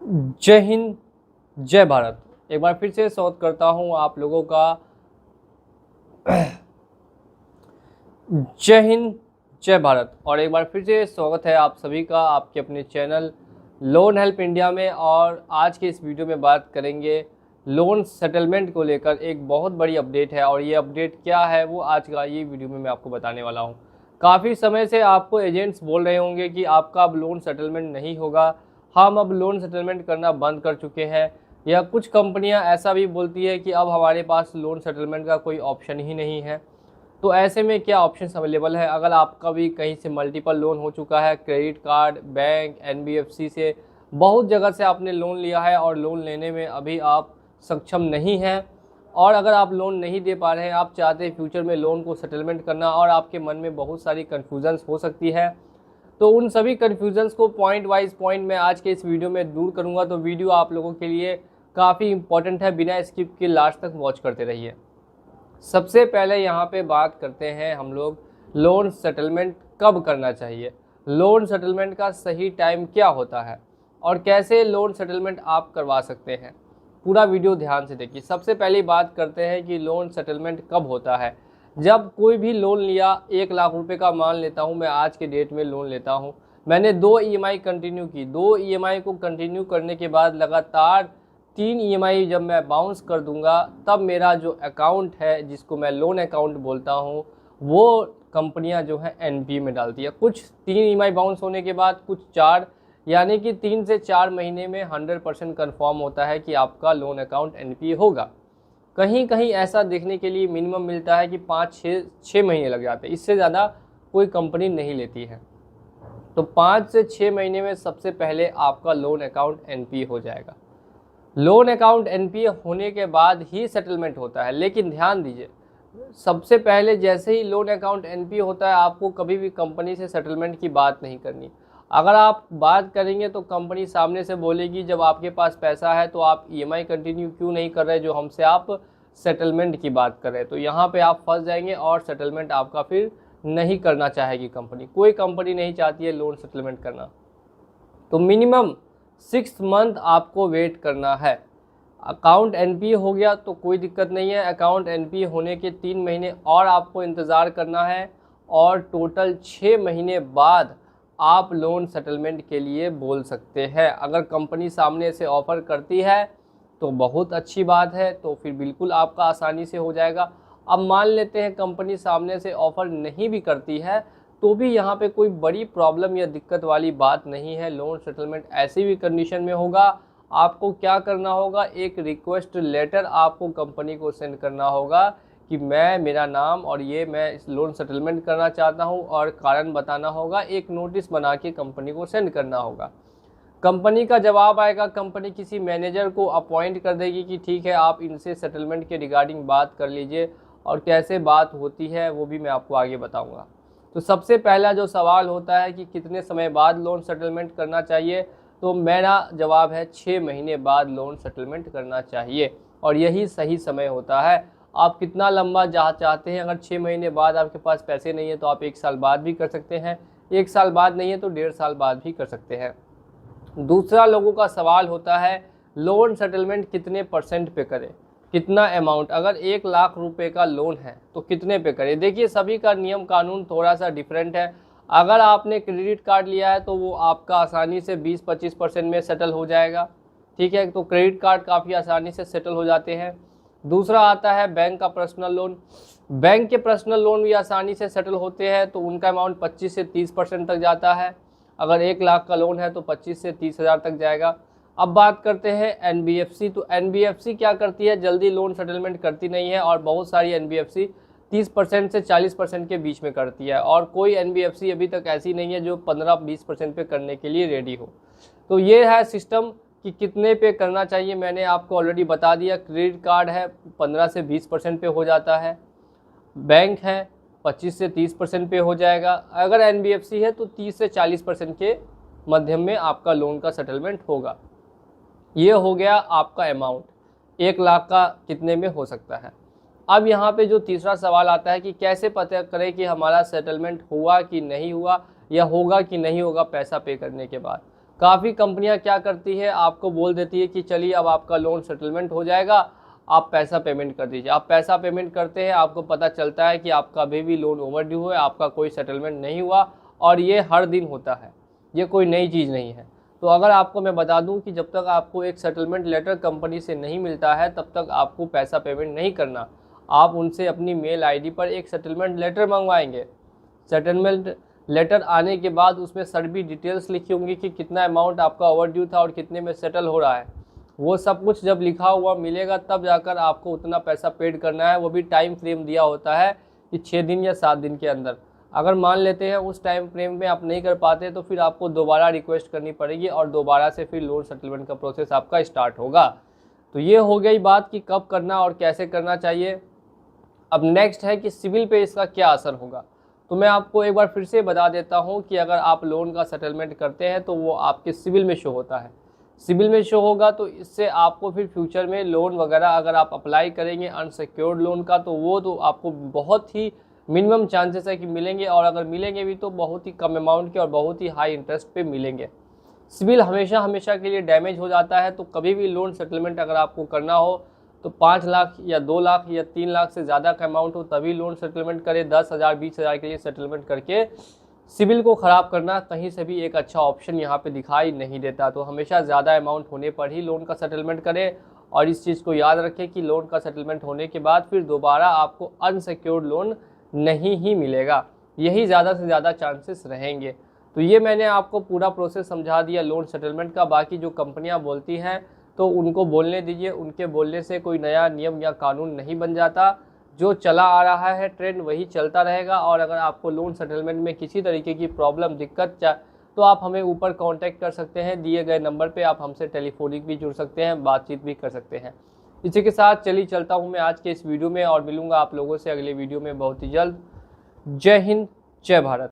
जय हिंद, जय भारत। एक बार फिर से स्वागत करता हूं आप लोगों का। जय हिंद, जय भारत। और एक बार फिर से स्वागत है आप सभी का आपके अपने चैनल लोन हेल्प इंडिया में। और आज के इस वीडियो में बात करेंगे लोन सेटलमेंट को लेकर। एक बहुत बड़ी अपडेट है और ये अपडेट क्या है वो आज का ये वीडियो में मैं आपको बताने वाला हूँ। काफ़ी समय से आपको एजेंट्स बोल रहे होंगे कि आपका अब लोन सेटलमेंट नहीं होगा, हम अब लोन सेटलमेंट करना बंद कर चुके हैं, या कुछ कंपनियां ऐसा भी बोलती है कि अब हमारे पास लोन सेटलमेंट का कोई ऑप्शन ही नहीं है। तो ऐसे में क्या ऑप्शंस अवेलेबल है? अगर आपका भी कहीं से मल्टीपल लोन हो चुका है, क्रेडिट कार्ड, बैंक, एनबीएफसी से, बहुत जगह से आपने लोन लिया है और लोन लेने में अभी आप सक्षम नहीं हैं, और अगर आप लोन नहीं दे पा रहे हैं, आप चाहते हैं फ्यूचर में लोन को सेटलमेंट करना और आपके मन में बहुत सारी कन्फ्यूजन्स हो सकती है, तो उन सभी कन्फ्यूजन्स को पॉइंट वाइज पॉइंट मैं आज के इस वीडियो में दूर करूंगा। तो वीडियो आप लोगों के लिए काफ़ी इंपॉर्टेंट है, बिना स्किप के लास्ट तक वॉच करते रहिए। सबसे पहले यहाँ पे बात करते हैं हम लोग लोन सेटलमेंट कब करना चाहिए, लोन सेटलमेंट का सही टाइम क्या होता है और कैसे लोन सेटलमेंट आप करवा सकते हैं। पूरा वीडियो ध्यान से देखिए। सबसे पहली बात करते हैं कि लोन सेटलमेंट कब होता है। जब कोई भी लोन लिया, 1 लाख रुपए का मान लेता हूँ मैं, आज के डेट में लोन लेता हूँ, मैंने 2 ईएमआई कंटिन्यू की, 2 ईएमआई को कंटिन्यू करने के बाद लगातार 3 ईएमआई जब मैं बाउंस कर दूंगा, तब मेरा जो अकाउंट है, जिसको मैं लोन अकाउंट बोलता हूँ, वो कंपनियां जो है एनपीए में डालती है। कुछ 3 ईएमआई बाउंस होने के बाद, कुछ 4, यानी कि 3 से 4 महीने में 100% कन्फर्म होता है कि आपका लोन अकाउंट एनपीए होगा। कहीं कहीं ऐसा देखने के लिए मिनिमम मिलता है कि 5-6 महीने लग जाते हैं, इससे ज़्यादा कोई कंपनी नहीं लेती है। तो 5 से 6 महीने में सबसे पहले आपका लोन अकाउंट एनपीए हो जाएगा। लोन अकाउंट एनपीए होने के बाद ही सेटलमेंट होता है। लेकिन ध्यान दीजिए, सबसे पहले जैसे ही लोन अकाउंट एनपीए होता है, आपको कभी भी कंपनी से सेटलमेंट की बात नहीं करनी। अगर आप बात करेंगे तो कंपनी सामने से बोलेगी, जब आपके पास पैसा है तो आप ईएमआई कंटिन्यू क्यों नहीं कर रहे जो हमसे आप सेटलमेंट की बात कर रहे हैं। तो यहाँ पे आप फंस जाएंगे और सेटलमेंट आपका फिर नहीं करना चाहेगी कंपनी। कोई कंपनी नहीं चाहती है लोन सेटलमेंट करना। तो मिनिमम 6 मंथ आपको वेट करना है। अकाउंट एनपीए हो गया तो कोई दिक्कत नहीं है, अकाउंट एनपीए होने के 3 महीने और आपको इंतज़ार करना है, और टोटल 6 महीने बाद आप लोन सेटलमेंट के लिए बोल सकते हैं। अगर कंपनी सामने से ऑफ़र करती है तो बहुत अच्छी बात है, तो फिर बिल्कुल आपका आसानी से हो जाएगा। अब मान लेते हैं कंपनी सामने से ऑफ़र नहीं भी करती है, तो भी यहाँ पे कोई बड़ी प्रॉब्लम या दिक्कत वाली बात नहीं है। लोन सेटलमेंट ऐसी भी कंडीशन में होगा, आपको क्या करना होगा, एक रिक्वेस्ट लेटर आपको कंपनी को सेंड करना होगा कि मेरा नाम और ये मैं इस लोन सेटलमेंट करना चाहता हूँ, और कारण बताना होगा। एक नोटिस बना के कंपनी को सेंड करना होगा। कंपनी का जवाब आएगा, कंपनी किसी मैनेजर को अपॉइंट कर देगी कि ठीक है, आप इनसे सेटलमेंट के रिगार्डिंग बात कर लीजिए, और कैसे बात होती है वो भी मैं आपको आगे बताऊँगा। तो सबसे पहला जो सवाल होता है कि कितने समय बाद लोन सेटलमेंट करना चाहिए, तो मेरा जवाब है 6 महीने बाद लोन सेटलमेंट करना चाहिए, और यही सही समय होता है। आप कितना लंबा चाहते हैं, अगर 6 महीने बाद आपके पास पैसे नहीं है तो आप 1 साल बाद भी कर सकते हैं, 1 साल बाद नहीं है तो 1.5 साल बाद भी कर सकते हैं। दूसरा लोगों का सवाल होता है लोन सेटलमेंट कितने % पे करें, कितना अमाउंट। अगर 1 लाख रुपए का लोन है तो कितने पे करें। देखिए, सभी का नियम कानून थोड़ा सा डिफरेंट है। अगर आपने क्रेडिट कार्ड लिया है तो वो आपका आसानी से 20-25% में सेटल हो जाएगा, ठीक है। तो क्रेडिट कार्ड काफ़ी आसानी से सेटल हो जाते हैं। दूसरा आता है बैंक का पर्सनल लोन। बैंक के पर्सनल लोन भी आसानी से सेटल होते हैं, तो उनका अमाउंट 25 से 30% तक जाता है। अगर 1 लाख का लोन है तो 25 से 30 हज़ार तक जाएगा। अब बात करते हैं एनबीएफसी। तो एनबीएफसी क्या करती है, जल्दी लोन सेटलमेंट करती नहीं है, और बहुत सारी एनबीएफसी 30% से 40% के बीच में करती है, और कोई एनबीएफसी अभी तक ऐसी नहीं है जो 15-20% पे करने के लिए रेडी हो। तो ये है सिस्टम कि कितने पे करना चाहिए, मैंने आपको ऑलरेडी बता दिया। क्रेडिट कार्ड है 15 से 20% पे हो जाता है, बैंक है 25 से 30% पे हो जाएगा, अगर एनबीएफसी है तो 30 से 40% के मध्यम में आपका लोन का सेटलमेंट होगा। ये हो गया आपका अमाउंट, 1 लाख का कितने में हो सकता है। अब यहाँ पे जो तीसरा सवाल आता है कि कैसे पता करें कि हमारा सेटलमेंट हुआ कि नहीं हुआ, या होगा कि नहीं होगा पैसा पे करने के बाद। काफ़ी कंपनियां क्या करती है, आपको बोल देती है कि चलिए अब आपका लोन सेटलमेंट हो जाएगा, आप पैसा पेमेंट कर दीजिए। आप पैसा पेमेंट करते हैं, आपको पता चलता है कि आपका अभी भी लोन ओवरड्यू है, आपका कोई सेटलमेंट नहीं हुआ, और ये हर दिन होता है, ये कोई नई चीज़ नहीं है। तो अगर आपको मैं बता दूं कि जब तक आपको एक सेटलमेंट लेटर कंपनी से नहीं मिलता है तब तक आपको पैसा पेमेंट नहीं करना। आप उनसे अपनी मेल आईडी पर एक सेटलमेंट लेटर मंगवाएंगे। सेटलमेंट लेटर आने के बाद उसमें सभी डिटेल्स लिखी होंगी कि कितना अमाउंट आपका ओवरड्यू था और कितने में सेटल हो रहा है। वो सब कुछ जब लिखा हुआ मिलेगा तब जाकर आपको उतना पैसा पेड करना है। वो भी टाइम फ्रेम दिया होता है कि 6 दिन या 7 दिन के अंदर। अगर मान लेते हैं उस टाइम फ्रेम में आप नहीं कर पाते तो फिर आपको दोबारा रिक्वेस्ट करनी पड़ेगी और दोबारा से फिर लोन सेटलमेंट का प्रोसेस आपका स्टार्ट होगा। तो ये हो गई बात कि कब करना और कैसे करना चाहिए। अब नेक्स्ट है कि सिविल पे इसका क्या असर होगा। तो मैं आपको एक बार फिर से बता देता हूँ कि अगर आप लोन का सेटलमेंट करते हैं तो वो आपके सिविल में शो होता है। सिविल में शो होगा तो इससे आपको फिर फ्यूचर में लोन वगैरह अगर आप अप्लाई करेंगे अनसिक्योर्ड लोन का तो वो तो आपको बहुत ही मिनिमम चांसेस है कि मिलेंगे, और अगर मिलेंगे भी तो बहुत ही कम अमाउंट के और बहुत ही हाई इंटरेस्ट पे मिलेंगे। सिविल हमेशा के लिए डैमेज हो जाता है। तो कभी भी लोन सेटलमेंट अगर आपको करना हो तो 5 लाख या 2 लाख या 3 लाख से ज़्यादा का अमाउंट हो तभी लोन सेटलमेंट करें। 10,000 20,000 के लिए सेटलमेंट करके सिविल को ख़राब करना कहीं से भी एक अच्छा ऑप्शन यहाँ पे दिखाई नहीं देता। तो हमेशा ज़्यादा अमाउंट होने पर ही लोन का सेटलमेंट करें, और इस चीज़ को याद रखें कि लोन का सेटलमेंट होने के बाद फिर दोबारा आपको अनसिक्योर्ड लोन नहीं ही मिलेगा, यही ज़्यादा से ज़्यादा चांसेस रहेंगे। तो ये मैंने आपको पूरा प्रोसेस समझा दिया लोन सेटलमेंट का। बाकी जो कंपनियां बोलती हैं तो उनको बोलने दीजिए, उनके बोलने से कोई नया नियम या कानून नहीं बन जाता। जो चला आ रहा है ट्रेंड वही चलता रहेगा। और अगर आपको लोन सेटलमेंट में किसी तरीके की प्रॉब्लम दिक्कत तो आप हमें ऊपर कांटेक्ट कर सकते हैं, दिए गए नंबर पे आप हमसे टेलीफोनिक भी जुड़ सकते हैं, बातचीत भी कर सकते हैं। इसी के साथ चलिए चलता हूँ मैं आज के इस वीडियो में, और मिलूंगा आप लोगों से अगले वीडियो में बहुत ही जल्द। जय हिंद, जय भारत।